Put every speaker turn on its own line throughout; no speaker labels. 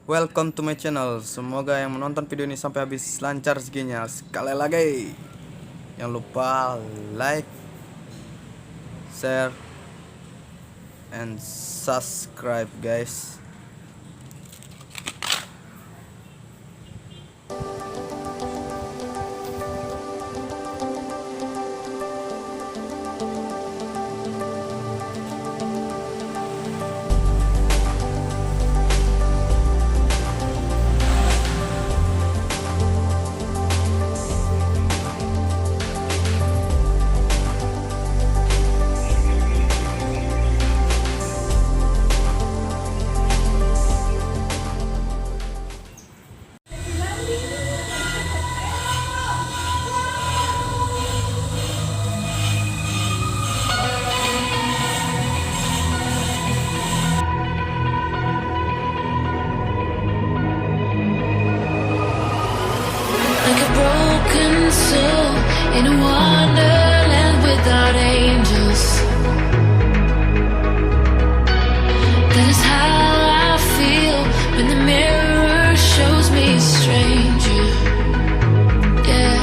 Welcome to my channel. Semoga yang menonton video ini sampai habis lancar rezekinya. Sekali lagi, jangan lupa like, share, and subscribe guys.
Like a broken soul in a wonderland without angels. That is how I feel when the mirror shows me a stranger. Yeah.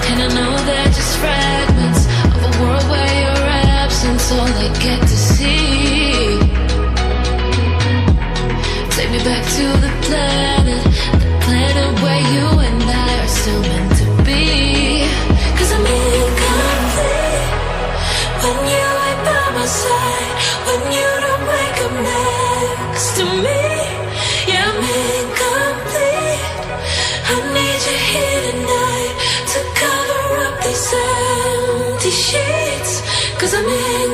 And I know they're just fragments of a world where your absence all I get to see. Take me back to the planet where you and I are still meant to be. 'Cause I'm incomplete when you ain't by my side, when you don't wake up next to me. Yeah, I'm incomplete. I need you here tonight to cover up these empty sheets. 'Cause I'm incomplete.